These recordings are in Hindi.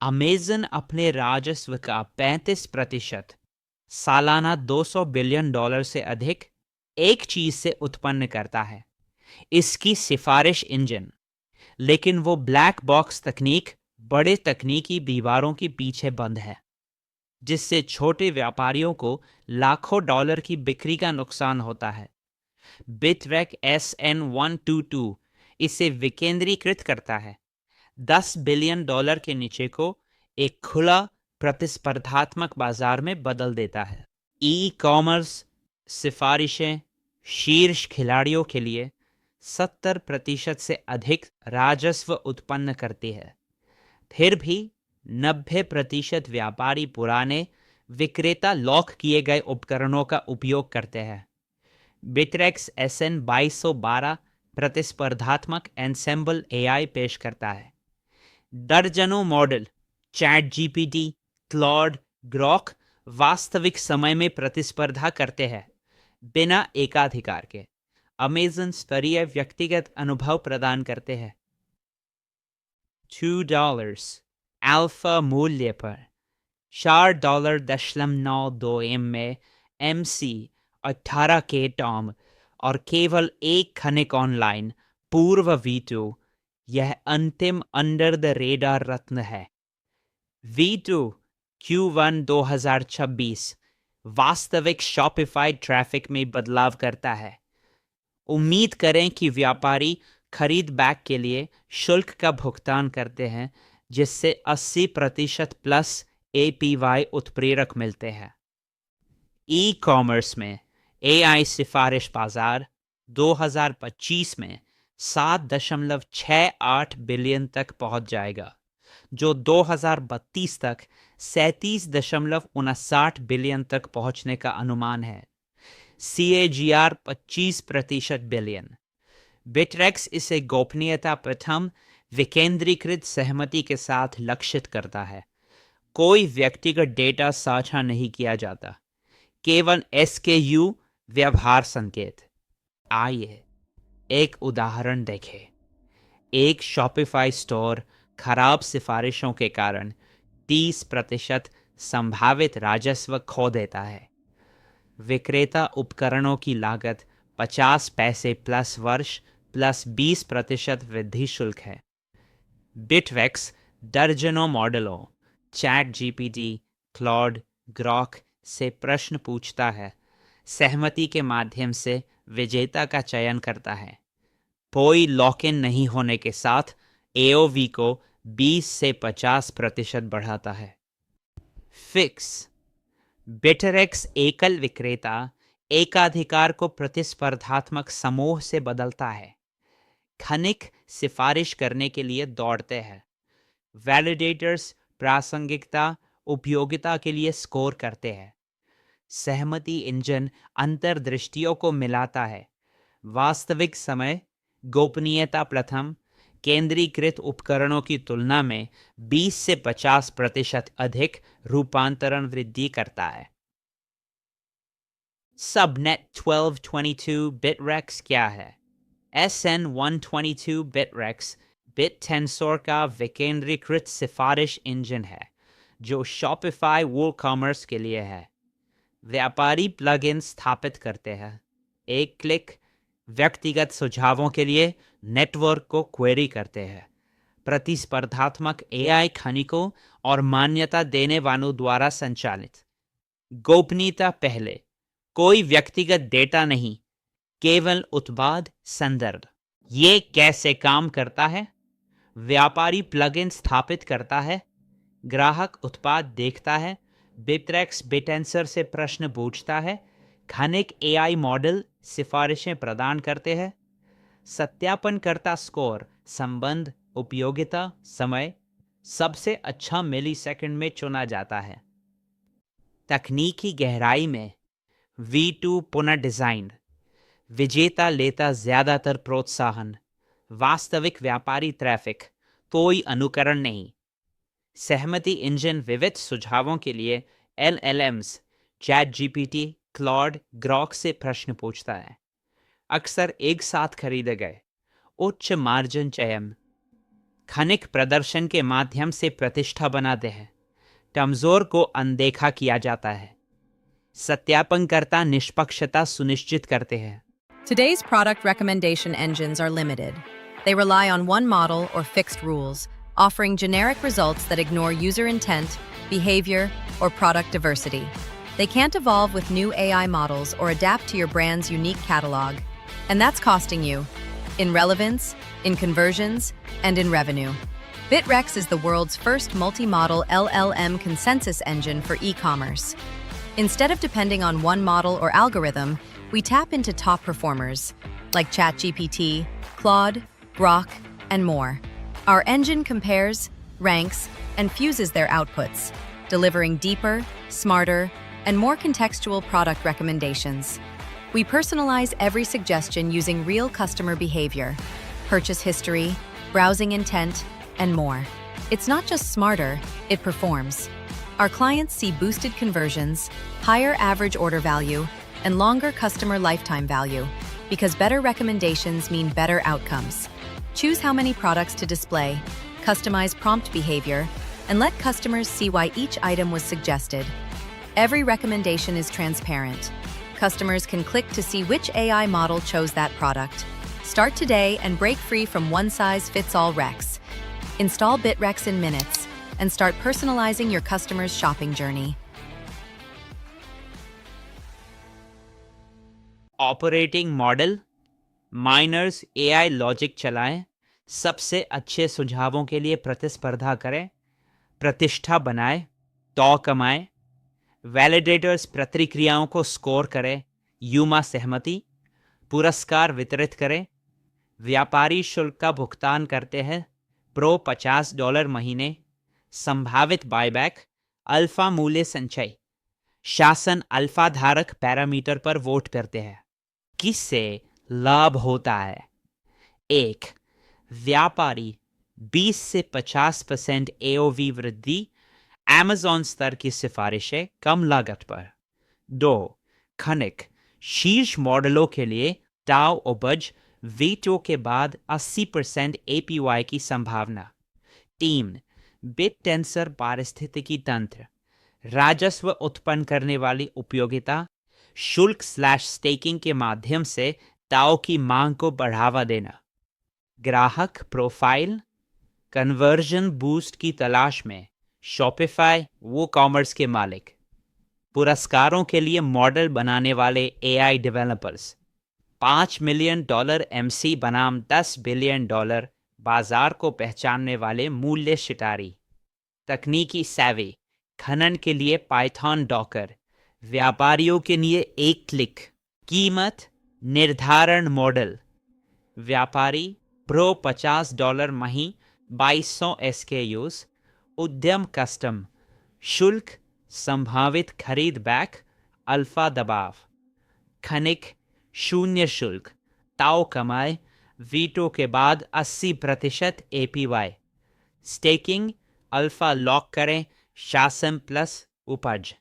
अमेज़न अपने राजस्व का 35% सालाना $200 बिलियन से अधिक एक चीज से उत्पन्न करता है, इसकी सिफारिश इंजन। लेकिन वो ब्लैक बॉक्स तकनीक बड़े तकनीकी दीवारों के पीछे बंद है, जिससे छोटे व्यापारियों को लाखों डॉलर की बिक्री का नुकसान होता है। बिटरेक SN122 इसे विकेंद्रीकृत करता है, $10 बिलियन के नीचे को एक खुला प्रतिस्पर्धात्मक बाजार में बदल देता है। ई कॉमर्स सिफारिशें शीर्ष खिलाड़ियों के लिए 70% से अधिक राजस्व उत्पन्न करती है। फिर भी 90% व्यापारी पुराने विक्रेता लॉक किए गए उपकरणों का उपयोग करते हैं। बिटरेक्स SN 2212 प्रतिस्पर्धात्मक एंसेंबल AI पेश करता है। दर्जनों model chat GPT, Claude, Grok वास्तविक समय में प्रतिस्पर्धा करते हैं बिना एकाधिकार के। अमेज़न स्तरीय व्यक्तिगत अनुभव प्रदान करते हैं। $2 अल्फा मूल्य पर $4.92 में MC 18K टॉम और केवल एक खनिक ऑनलाइन पूर्व V2। यह अंतिम अंडर द रेडार रत्न है। V2 Q1 2026 वास्तविक शॉपिफाई ट्रैफिक में बदलाव करता है। उम्मीद करें कि व्यापारी खरीद बैक के लिए शुल्क का भुगतान करते हैं, जिससे 80% प्लस APY उत्प्रेरक मिलते हैं। ई कॉमर्स में AI सिफारिश बाजार 2025 में 7.68 बिलियन तक पहुंच जाएगा, जो 2032 तक 37.59 बिलियन तक पहुंचने का अनुमान है। CAGR 25% billion. बिटरेक्स इसे गोपनीयता प्रथम विकेंद्रीकृत सहमति के साथ लक्षित करता है। कोई व्यक्तिगत डेटा साझा नहीं किया जाता, केवल SKU व्यवहार संकेत। आइए एक उदाहरण देखें। एक शॉपिफाई स्टोर खराब सिफारिशों के कारण 30% संभावित राजस्व खो देता है। विक्रेता उपकरणों की लागत 50 पैसे प्लस वर्ष प्लस 20% वृद्धि शुल्क है। बिटवेक्स दर्जनों मॉडलों चैट जीपीटी, क्लॉड, ग्रॉक से प्रश्न पूछता है, सहमति के माध्यम से विजेता का चयन करता है। कोई लॉक इन नहीं होने के साथ AOV को 20 से 50% बढ़ाता है। फिक्स बिटरेक्स एकल विक्रेता एकाधिकार को प्रतिस्पर्धात्मक समूह से बदलता है। खनिक सिफारिश करने के लिए दौड़ते हैं। वैलिडेटर्स प्रासंगिकता उपयोगिता के लिए स्कोर करते हैं। सहमति इंजन अंतर्दृष्टियों को मिलाता है। वास्तविक समय गोपनीयता प्रथम केंद्रीकृत उपकरणों की तुलना में 20 से 50% अधिक रूपांतरण वृद्धि करता है। सबनेट 1222 बिटरेक्स क्या है? SN122 बिटरेक्स बिटटेंसोर का विकेंद्रीकृत सिफारिश इंजन है, जो शॉपिफाई वूकॉमर्स के लिए है। व्यापारी प्लगइन स्थापित करते हैं। एक क्लिक व्यक्तिगत सुझावों के लिए नेटवर्क को क्वेरी करते हैं। प्रतिस्पर्धात्मक AI खनिकों और मान्यता देने वालों द्वारा संचालित। गोपनीयता पहले, कोई व्यक्तिगत डेटा नहीं, केवल उत्पाद संदर्भ। ये कैसे काम करता है? व्यापारी प्लगइन स्थापित करता है, ग्राहक उत्पाद देखता है, बिटरेक्स बिटेंसर से प्रश्न पूछता है, खनिक AI मॉडल सिफारिशें प्रदान करते हैं, सत्यापनकर्ता स्कोर संबंध उपयोगिता समय सबसे अच्छा मिलीसेकंड में चुना जाता है। तकनीकी गहराई में V2 पुनः डिजाइन विजेता लेता ज्यादातर प्रोत्साहन, वास्तविक व्यापारी ट्रैफिक, कोई अनुकरण नहीं। सहमति इंजन विविध सुझावों के लिए LLMs chat GPT, Claude, Grok से प्रश्न पूछता है। अक्सर एक साथ खरीदे गए। उच्च मार्जिन चयन, खनिक प्रदर्शन के माध्यम से प्रतिष्ठा बनाते हैं, कमजोर को अनदेखा किया जाता है, सत्यापनकर्ता निष्पक्षता सुनिश्चित करते हैं। Today's product recommendation engines are limited. They rely on one model or fixed rules, offering generic results that ignore user intent, behavior, or product diversity. They can't evolve with new AI models or adapt to your brand's unique catalog. And that's costing you in relevance, in conversions, and in revenue. Bitrex is the world's first multi-model LLM consensus engine for e-commerce. Instead of depending on one model or algorithm, we tap into top performers like ChatGPT, Claude, Grok, and more. Our engine compares, ranks, and fuses their outputs, delivering deeper, smarter, and more contextual product recommendations. We personalize every suggestion using real customer behavior, purchase history, browsing intent, and more. It's not just smarter, it performs. Our clients see boosted conversions, higher average order value, and longer customer lifetime value, because better recommendations mean better outcomes. Choose how many products to display, customize prompt behavior, and let customers see why each item was suggested. Every recommendation is transparent. Customers can click to see which AI model chose that product. Start today and break free from one-size-fits-all Rex. Install Bitrex in minutes and start personalizing your customers' shopping journey. Operating model miners AI logic चलाएं, सबसे अच्छे सुझावों के लिए प्रतिस्पर्धा करें, प्रतिष्ठा बनाएं, तो कमाएं, वैलिडेटर्स प्रतिक्रियाओं को स्कोर करें, यूमा सहमति, पुरस्कार वितरित करें, व्यापारी शुल्क का भुगतान करते हैं, प्रो $50 महीने, संभावित बायबैक, अल्फा मूल्य संचय, शासन अल्फा धारक पैरामीटर पर वोट करते हैं। किससे लाभ होता है? 1. व्यापारी 20 से 50% AOV वृद्धि, Amazon स्तर की सिफारिशें कम लागत पर। 2. खनिक शीर्ष मॉडलों के लिए टाउ उपज वीटो के बाद 80% APY की संभावना। 3. बिटटेंसर पारिस्थितिकी तंत्र राजस्व उत्पन्न करने वाली उपयोगिता शुल्क स्टेकिंग के माध्यम से टाओ की मांग को बढ़ावा देना। ग्राहक प्रोफाइल कन्वर्जन बूस्ट की तलाश में शॉपिफाई वो कॉमर्स के मालिक। पुरस्कारों के लिए मॉडल बनाने वाले AI डेवलपर्स। $5 मिलियन MC बनाम $10 बिलियन बाजार को पहचानने वाले मूल्य शिकारी। तकनीकी savvy खनन के लिए पाइथन डॉकर, व्यापारियों के लिए एक क्लिक। कीमत निर्धारण मॉडल व्यापारी प्रो $50 मही 2200 SKUs, उद्यम कस्टम शुल्क संभावित खरीद बैक अल्फा दबाव। खनिक शून्य शुल्क ताओ कमाए वीटो के बाद 80% APY। स्टेकिंग अल्फा लॉक करें शासन प्लस उपज।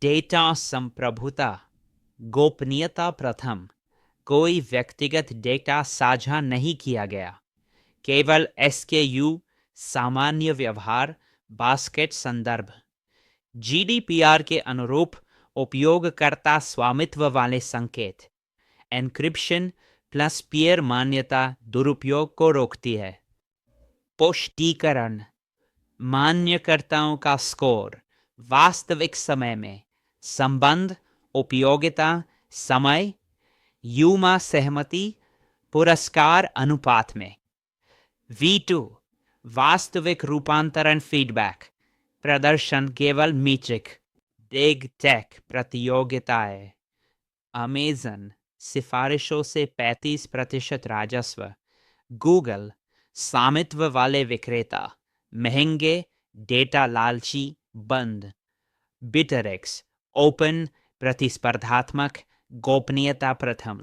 डेटा संप्रभुता गोपनीयता प्रथम, कोई व्यक्तिगत डेटा साझा नहीं किया गया, केवल SKU सामान्य व्यवहार बास्केट संदर्भ। GDPR के अनुरूप उपयोगकर्ता स्वामित्व वाले संकेत। एन्क्रिप्शन प्लस पीयर मान्यता दुरुपयोग को रोकती है। पुष्टिकरण मान्यकर्ताओं का स्कोर वास्तविक समय में संबंध उपयोगिता समय यूमा सहमति पुरस्कार अनुपात में। V2 वास्तविक रूपांतरण फीडबैक प्रदर्शन केवल मीट्रिक। बिग टेक प्रतियोगिताएं अमेजन सिफारिशों से 35% राजस्व। गूगल स्वामित्व वाले विक्रेता महंगे डेटा लालची बंद। बिटरेक्स ओपन प्रतिस्पर्धात्मक गोपनीयता प्रथम।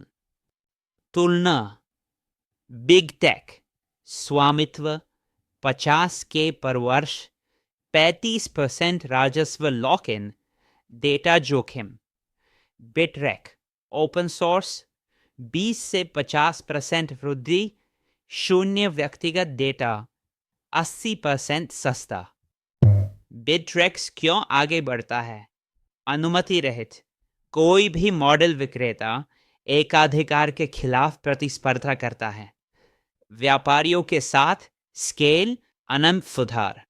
तुलना बिग टेक स्वामित्व 50K पर वर्ष 35% राजस्व लॉक इन डेटा जोखिम। बिटरेक ओपन सोर्स 20 से 50% वृद्धि शून्य व्यक्तिगत डेटा 80% सस्ता। बिटरेक्स क्यों आगे बढ़ता है? अनुमति रहित कोई भी मॉडल विक्रेता एकाधिकार के खिलाफ प्रतिस्पर्धा करता है। व्यापारियों के साथ स्केल अनंत सुधार।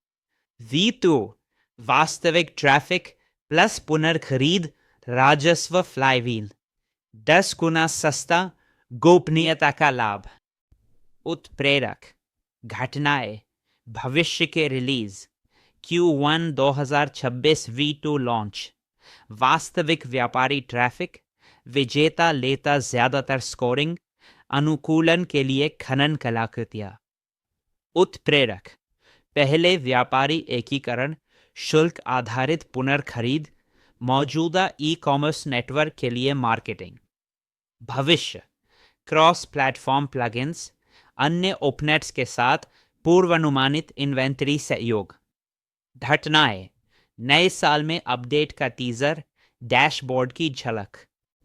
V2 वास्तविक ट्रैफिक प्लस पुनर्खरीद राजस्व फ्लाईव्हील। 10 गुना सस्ता गोपनीयता का लाभ। उत्प्रेरक घटनाएं भविष्य के रिलीज Q1 2026 V2 लॉन्च। वास्तविक व्यापारी ट्रैफिक विजेता लेता ज्यादातर स्कोरिंग अनुकूलन के लिए खनन कलाकृतियां। उत्प्रेरक पहले व्यापारी एकीकरण शुल्क आधारित पुनर्खरीद मौजूदा ई कॉमर्स नेटवर्क के लिए मार्केटिंग। भविष्य क्रॉस प्लेटफॉर्म प्लगइन्स अन्य ओपनेट्स के साथ पूर्वानुमानित इन्वेंटरी सहयोग। घटनाएं नए साल में अपडेट का टीजर डैशबोर्ड की झलक।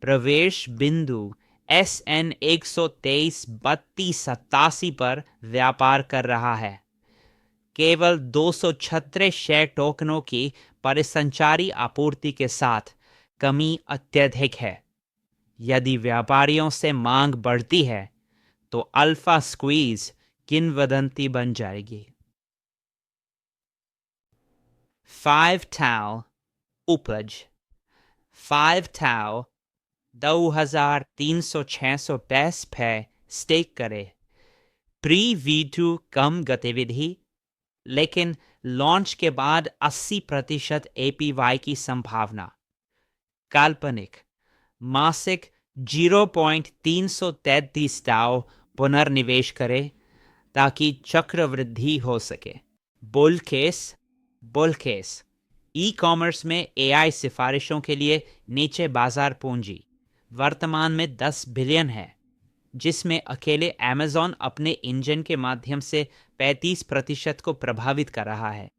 प्रवेश बिंदु SN 123-3287 पर व्यापार कर रहा है। केवल 236 शेयर टोकनों की परिसंचारी आपूर्ति के साथ कमी अत्यधिक है। यदि व्यापारियों से मांग बढ़ती है तो अल्फा स्क्वीज किंवदंती बन जाएगी। 5 tau उपज। 5 tau 2300-600 पे स्टेक करे। प्री V2 कम गतिविधि लेकिन लॉन्च के बाद 80% APY की संभावना। काल्पनिक मासिक 0.333 टाउ पुनर्निवेश करे ताकि चक्रवृद्धि हो सके। बुल केस ई कॉमर्स में AI सिफारिशों के लिए नीचे बाजार पूंजी वर्तमान में 10 बिलियन है, जिसमें अकेले Amazon अपने इंजन के माध्यम से 35% को प्रभावित कर रहा है।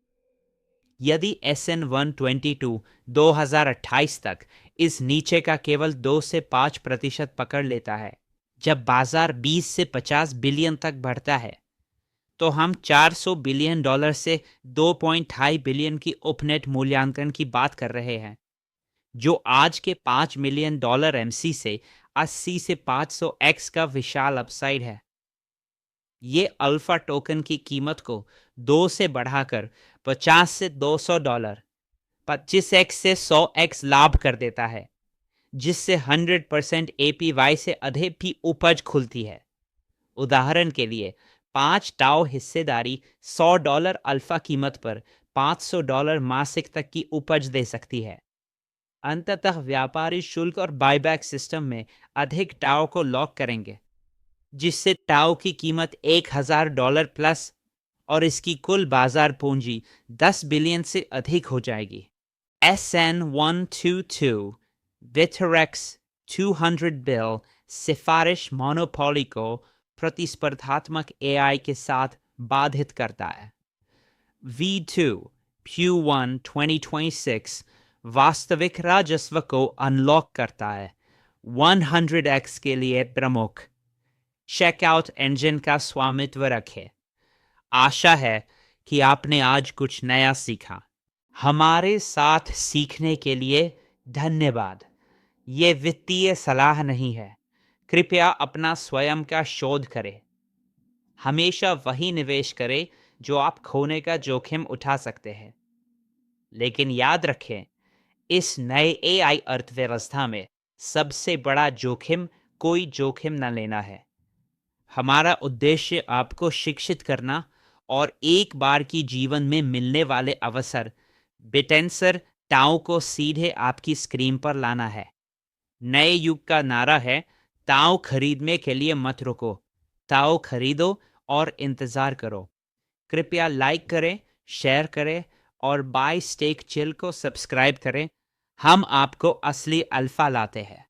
यदि SN 122 2028 तक इस नीचे का केवल 2 से 5% पकड़ लेता है, जब बाजार 20 से 50 बिलियन तक बढ़ता है, तो हम $400 बिलियन से 2.2 बिलियन की उपनेट मूल्यांकन की बात कर रहे हैं, जो आज के $5 मिलियन MC से 80 से 500x का विशाल अपसाइड है। ये अल्फा टोकन की कीमत को 2 से बढ़ाकर $50 से $200, 25x से 100x लाभ कर देता है, जिससे 100% APY से अधिक भी उपज खुलती है। उदाहरण के लिए 5 टाउ हिस्सेदारी $100 अल्फा कीमत पर $500 मासिक तक की उपज दे सकती है। अंततः व्यापारी शुल्क और बायबैक सिस्टम में अधिक टाउ को लॉक करेंगे, जिससे टाउ की कीमत $1000 प्लस और इसकी कुल बाजार पूंजी 10 बिलियन से अधिक हो जाएगी। SN 122 बिटरेक्स 200 बिल सिफारिश मोनोपोली को प्रतिस्पर्धात्मक AI के साथ बाधित करता है। V2 Q1 2026 वास्तविक राजस्व को अनलॉक करता है। 100x के लिए प्रमुख चेकआउट इंजन का स्वामित्व रखे। आशा है कि आपने आज कुछ नया सीखा। हमारे साथ सीखने के लिए धन्यवाद। ये वित्तीय सलाह नहीं है। कृपया अपना स्वयं का शोध करें। हमेशा वही निवेश करें जो आप खोने का जोखिम उठा सकते हैं। लेकिन याद रखें, इस नए AI अर्थव्यवस्था में सबसे बड़ा जोखिम कोई जोखिम न लेना है। हमारा उद्देश्य आपको शिक्षित करना और एक बार की जीवन में मिलने वाले अवसर बिटेंसर टाउ को सीधे आपकी स्क्रीन पर लाना है। नए युग का नारा है, ताओ खरीदने के लिए मत रुको, ताओ खरीदो और इंतजार करो। कृपया लाइक करें, शेयर करें और बाय स्टेक चिल को सब्सक्राइब करें। हम आपको असली अल्फा लाते हैं।